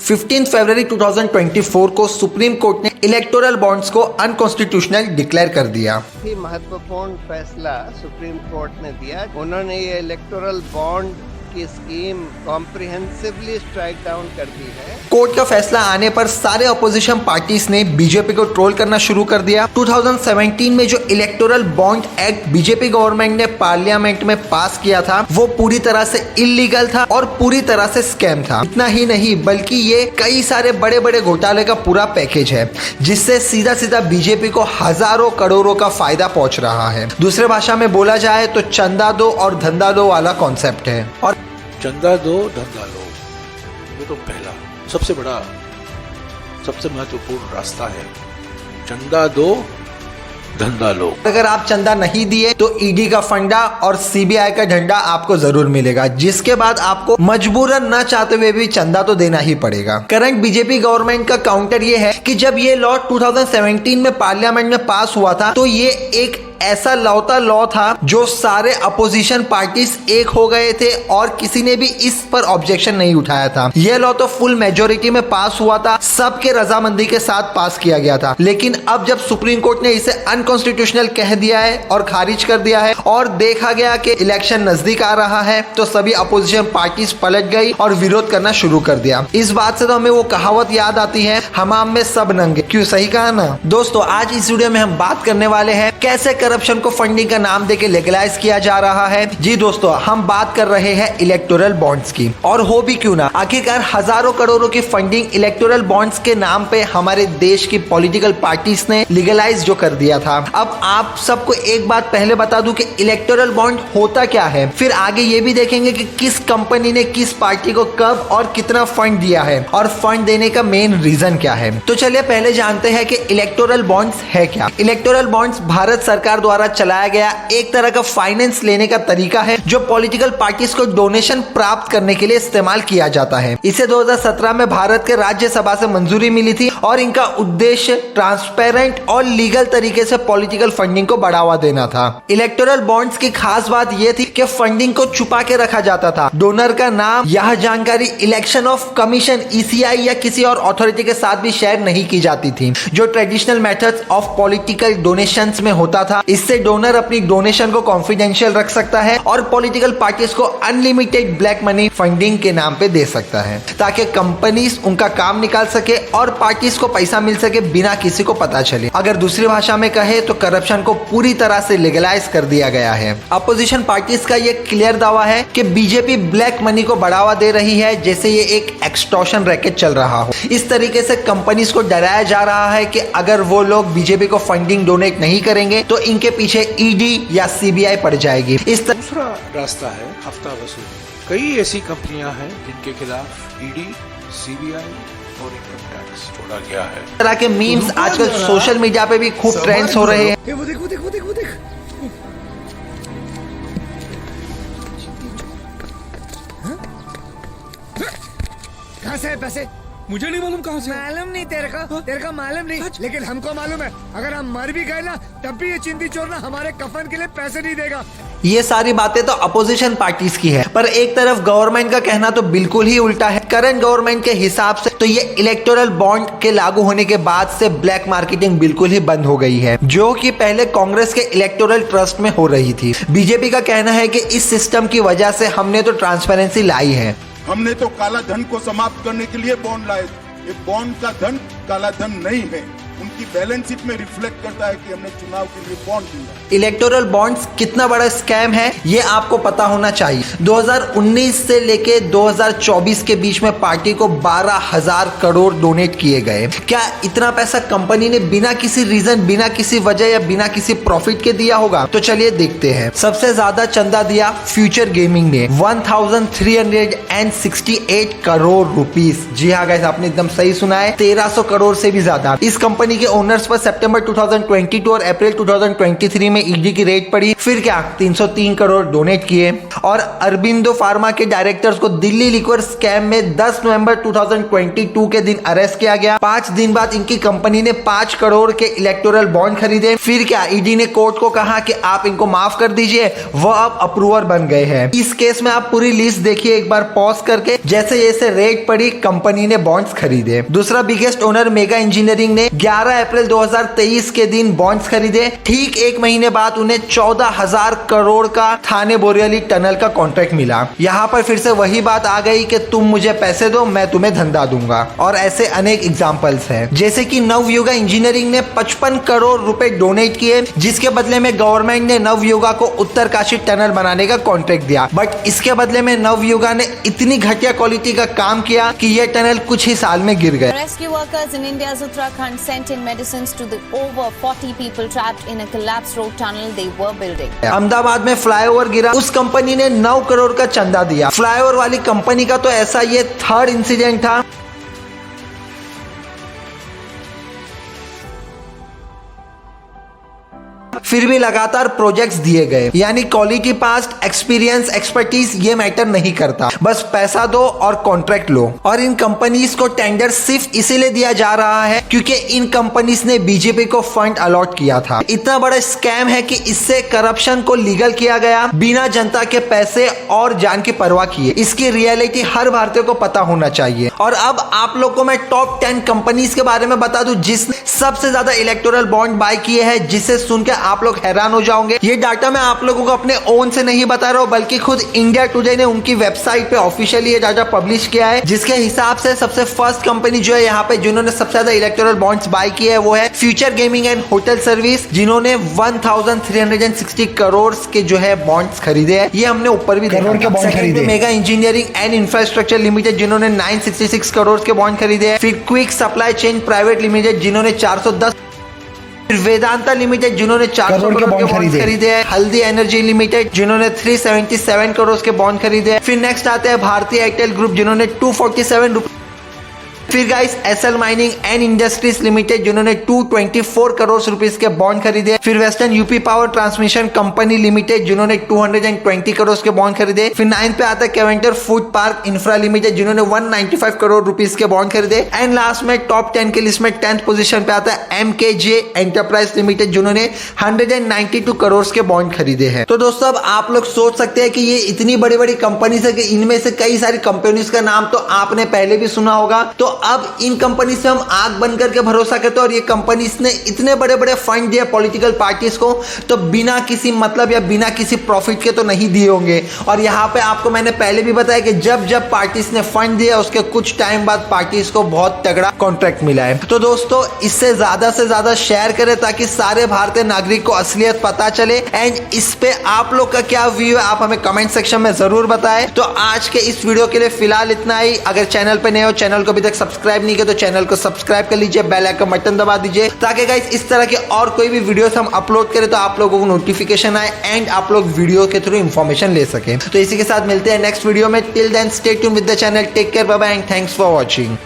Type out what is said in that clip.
15 फरवरी 2024 को supreme court ने electoral bonds को अनकॉन्स्टिट्यूशनल डिक्लेयर कर दिया। ही महत्वपूर्ण फैसला सुप्रीम कोर्ट ने दिया। उन्होंने ये इलेक्टोरल बॉन्ड की स्कीम कॉम्प्रिहेंसिवली स्ट्राइक डाउन कर दी है। कोर्ट का फैसला आने पर सारे अपोजिशन पार्टीज ने बीजेपी को ट्रोल करना शुरू कर दिया। 2017 में जो electoral bond act BJP government ने पार्लियामेंट में पास किया था वो पूरी तरह से इलीगल था और पूरी तरह से स्कैम था। इतना ही नहीं बल्कि ये कई सारे बड़े बड़े घोटाले का पूरा पैकेज है जिससे सीधा सीधा बीजेपी को हजारों करोड़ों का फायदा पहुंच रहा है। दूसरे भाषा में बोला जाए तो चंदा दो और धंधा दो वाला कॉन्सेप्ट है। और चंदा दो धंधा लो, ये तो पहला सबसे बड़ा सबसे महत्वपूर्ण रास्ता है। चंदा दो धंधा लो। अगर आप चंदा नहीं दिए तो ईडी का फंडा और सीबीआई का झंडा आपको जरूर मिलेगा, जिसके बाद आपको मजबूरन न चाहते हुए भी चंदा तो देना ही पड़ेगा। करंट बीजेपी गवर्नमेंट का काउंटर ये है कि जब ये लॉ 2017 में पार्लियामेंट में पास हुआ था तो ये एक ऐसा लौता लॉ था जो सारे अपोजिशन पार्टीज एक हो गए थे और किसी ने भी इस पर ऑब्जेक्शन नहीं उठाया था। यह लॉ तो फुल मेजोरिटी में पास हुआ था, सबके रजामंदी के साथ पास किया गया था। लेकिन अब जब सुप्रीम कोर्ट ने इसे अनकॉन्स्टिट्यूशनल कह दिया है और खारिज कर दिया है और देखा गया कि इलेक्शन नजदीक आ रहा है तो सभी अपोजिशन पार्टीज पलट गई और विरोध करना शुरू कर दिया। इस बात से तो हमें वो कहावत याद आती है, हमाम में सब नंगे। क्यों, सही कहा ना दोस्तों। आज इस वीडियो में हम बात करने वाले हैं कैसे करप्शन को फंडिंग का नाम देके लीगलाइज किया जा रहा है। जी दोस्तों, हम बात कर रहे हैं इलेक्टोरल बॉन्ड्स की, और हो भी क्यों ना। आखिरकार हजारों करोड़ों की फंडिंग इलेक्टोरल बॉन्ड्स के नाम पे हमारे देश की पॉलिटिकल पार्टीज ने लीगलाइज जो कर दिया था। अब आप सबको एक बात पहले बता दूं कि इलेक्टोरल बॉन्ड होता क्या है, फिर आगे ये भी देखेंगे कि किस कंपनी ने किस पार्टी को कब और कितना फंड दिया है और फंड देने का मेन रीजन क्या है। तो चलिए पहले जानते हैं कि इलेक्टोरल बॉन्ड्स है क्या। इलेक्टोरल बॉन्ड्स भारत सरकार द्वारा चलाया गया एक तरह का फाइनेंस लेने का तरीका है जो पॉलिटिकल पार्टीज को डोनेशन प्राप्त करने के लिए इस्तेमाल किया जाता है। इसे 2017 में भारत के राज्यसभा से मंजूरी मिली थी और इनका उद्देश्य ट्रांसपेरेंट और लीगल तरीके से पॉलिटिकल फंडिंग को बढ़ावा देना था। इलेक्टोरल बॉन्ड्स की खास बात यह थी कि फंडिंग को छुपा के रखा जाता था। डोनर का नाम, यह जानकारी इलेक्शन ऑफ कमीशन ECI या किसी और अथॉरिटी के साथ भी शेयर नहीं की जाती थी जो traditional methods of political donations में होता था। इससे डोनर अपनी डोनेशन को कॉन्फिडेंशियल रख सकता है और पॉलिटिकल पार्टीज को अनलिमिटेड ब्लैक मनी फंडिंग के नाम पे दे सकता है ताकि कंपनीज उनका काम निकाल सके और पार्टीज को पैसा मिल सके बिना किसी को पता चले। अगर दूसरी भाषा में कहे तो करप्शन को पूरी तरह से लीगलाइज कर दिया गया है। अपोजिशन पार्टीज का यह क्लियर दावा है कि बीजेपी ब्लैक मनी को बढ़ावा दे रही है जैसे ये एक एक्सटॉर्शन रैकेट चल रहा हो। इस तरीके से कंपनीज को डराया जा रहा है कि अगर वो लोग बीजेपी को फंडिंग डोनेट नहीं करेंगे तो इनके पीछे ईडी या सीबीआई पड़ जाएगी। दूसरा रास्ता है हफ्ता वसूली। कई ऐसी कंपनियां हैं जिनके खिलाफ ईडी, सीबीआई और इनकम टैक्स छोड़ा गया है। इस तरह के मीम्स आजकल सोशल मीडिया पे भी खूब ट्रेंड्स हो रहे हैं। वो देख वो देख वो देख वो देख। कहाँ से है पैसे? मुझे नहीं मालूम कहाँ से। मालूम नहीं तेरे को मालूम नहीं, लेकिन हमको मालूम है। अगर हम मर भी गए ना तब भी ये चिंदी चोर ना हमारे कफन के लिए पैसे नहीं देगा। ये सारी बातें तो अपोजिशन पार्टीज की है, पर एक तरफ गवर्नमेंट का कहना तो बिल्कुल ही उल्टा है। करंट गवर्नमेंट के हिसाब से तो ये इलेक्टोरल बॉन्ड के लागू होने के बाद से ब्लैक मार्केटिंग बिल्कुल ही बंद हो गई है, जो कि पहले कांग्रेस के इलेक्टोरल ट्रस्ट में हो रही थी। बीजेपी का कहना है कि इस सिस्टम की वजह से हमने तो ट्रांसपेरेंसी लाई है। हमने तो काला धन को समाप्त करने के लिए बॉन्ड लाए। ये बॉन्ड का धन काला धन नहीं है, उनकी बैलेंस शीट में रिफ्लेक्ट करता है कि हमने चुनाव के लिए बॉन्ड दिया। इलेक्टोरल बॉन्ड्स कितना बड़ा स्कैम है ये आपको पता होना चाहिए। 2019 से लेके 2024 के बीच में पार्टी को 12,000 करोड़ डोनेट किए गए। क्या इतना पैसा कंपनी ने बिना किसी रीजन, बिना किसी वजह या बिना किसी प्रॉफिट के दिया होगा? तो चलिए देखते हैं। सबसे ज्यादा चंदा दिया फ्यूचर गेमिंग ने 1368 करोड़ रुपीस। जी हाँ गाइस, आपने एकदम सही सुना है, 1300 करोड़ से भी ज्यादा। इस कंपनी कंपनी के ओनर्स पर सितंबर 2022 और अप्रैल 2023 में ईडी की रेड पड़ी। फिर क्या 303 करोड़ डोनेट किए। और अरबिंदो फार्मा के डायरेक्टर्स को दिल्ली लिक्वर स्कैम में 10 नवंबर 2022 के दिन अरेस्ट किया गया। 5 दिन बाद इनकी कंपनी ने 5 करोड़ के इलेक्टोरल बॉन्ड खरीदे। फिर क्या ईडी ने कोर्ट को कहा कि आप इनको माफ कर दीजिए, वो अब अप्रूवर बन गए हैं। इस केस में आप पूरी लिस्ट देखिए एक बार पॉज करके। जैसे जैसे रेड पड़ी कंपनी ने बॉन्ड्स खरीदे। दूसरा बिगेस्ट ओनर मेगा इंजीनियरिंग ने 11 अप्रैल 2023 के दिन बॉन्ड्स खरीदे। ठीक एक महीने बाद उन्हें 14,000 करोड़ का थाने बोरिवली टनल का कॉन्ट्रैक्ट मिला। यहाँ पर फिर से वही बात आ गई कि तुम मुझे पैसे दो, मैं तुम्हें धंधा दूंगा। और ऐसे अनेक एग्जांपल्स हैं, जैसे कि नवयुगा इंजीनियरिंग ने 55 करोड़ रुपए डोनेट किए, जिसके बदले में गवर्नमेंट ने नवयुगा को उत्तरकाशी टनल बनाने का कॉन्ट्रैक्ट दिया। बट इसके बदले में नवयुगा ने इतनी घटिया क्वालिटी का काम किया कि यह टनल कुछ ही साल में गिर गए। Rescue workers in India's Uttarakhand sent in medicines to the over 40 people trapped in a collapsed road tunnel they were building. Ahmedabad में फ्लाईओवर गिरा, उस कंपनी ने 9 करोड़ का चंदा दिया। फ्लाईओवर वाली कंपनी का तो ऐसा ये 3rd इंसिडेंट था। फिर भी लगातार प्रोजेक्ट्स दिए गए। यानी क्वालिटी, पास्ट एक्सपीरियंस, एक्सपर्टीज ये मैटर नहीं करता, बस पैसा दो और कॉन्ट्रैक्ट लो। और इन कंपनीज को टेंडर सिर्फ इसीलिए दिया जा रहा है क्योंकि इन कंपनीज ने बीजेपी को फंड अलॉट किया था। इतना बड़ा स्कैम है कि इससे करप्शन को लीगल किया गया बिना जनता के पैसे और जान की परवाह किए। इसकी रियलिटी हर भारतीय को पता होना चाहिए। और अब आप लोग को मैं टॉप 10 कंपनीज के बारे में बता दूं जिसने सबसे ज्यादा इलेक्टोरल बॉन्ड बाय किए हैं, जिसे सुनकर आप लोग हैरान हो जाओगे। ये डाटा मैं आप लोगों को अपने ओन से नहीं बता रहा हूं, बल्कि खुद इंडिया टुडे ने उनकी वेबसाइट पे ऑफिशियली ये डाटा पब्लिश किया है, जिसके हिसाब से सबसे फर्स्ट कंपनी जो है यहाँ पे जिन्होंने सबसे ज्यादा इलेक्टोरल बॉन्ड्स बाय किए है वो है future gaming and hotel service, जिन्होंने 1360 करोड़ के जो है बॉन्ड्स खरीदे हैं। ये हमने ऊपर भी करोड़ के बॉन्ड खरीदे। Mega engineering and infrastructure limited जिन्होंने 966 करोड़ के बॉन्ड खरीदे हैं। फिर quick supply chain private limited जिन्होंने 410, फिर वेदांता लिमिटेड जिन्होंने 400 करोड़ के बॉन्ड खरीदे हैं। हल्दी एनर्जी लिमिटेड जिन्होंने 377 करोड़ के बॉन्ड खरीदे हैं। फिर नेक्स्ट आते हैं भारतीय एयरटेल ग्रुप जिन्होंने 247। फिर guys SL mining and industries limited जिन्होंने 224 करोड़ रुपीस के बॉन्ड खरीदे। फिर western UP power transmission company limited जिन्होंने 220 करोड़ के बॉन्ड खरीदे। फिर 9 पे आता है Keventer food park infra limited जिन्होंने 195 करोड़ रुपीस के बॉन्ड खरीदे। एंड लास्ट में टॉप 10 के लिस्ट में 10th पोजीशन पे आता है एमकेजे एंटरप्राइज लिमिटेड जिन्होंने 192 करोड़ के बॉन्ड खरीदे हैं। तो दोस्तों अब आप लोग सोच सकते हैं कि ये इतनी बड़ी बड़ी कंपनीज है कि इनमें से कई सारी कंपनीज का नाम तो आपने पहले भी सुना होगा। तो अब इन कंपनी से हम आंख बंद करके भरोसा करते हैं और ये कंपनीज ने इतने बड़े बड़े फंड दिए पॉलिटिकल पार्टीज को, तो बिना किसी मतलब या बिना किसी प्रॉफिट के तो नहीं दिए होंगे। और यहाँ पे आपको मैंने पहले भी बताया कि जब जब पार्टीज ने फंड दिया उसके कुछ टाइम बाद पार्टीज को बहुत तगड़ा कॉन्ट्रैक्ट मिला है। तो दोस्तों इससे ज्यादा शेयर करें ताकि सारे भारतीय नागरिक को असलियत पता चले। एंड इस पे आप लोग का क्या व्यू है आप हमें कमेंट सेक्शन में जरूर बताएं। तो आज के इस वीडियो के लिए फिलहाल इतना ही। अगर चैनल पे नए हो, चैनल को अभी तक सब्सक्राइब नहीं किया तो चैनल को सब्सक्राइब कर लीजिए, बेल आइकन बटन दबा दीजिए ताकि गाइस इस तरह के और कोई भी वीडियोस हम अपलोड करें तो आप लोगों को नोटिफिकेशन आए एंड आप लोग वीडियो के थ्रू इंफॉर्मेशन ले सकें। तो इसी के साथ मिलते हैं नेक्स्ट वीडियो में। Till then stay tuned with the channel, take care, bye bye and thanks for watching.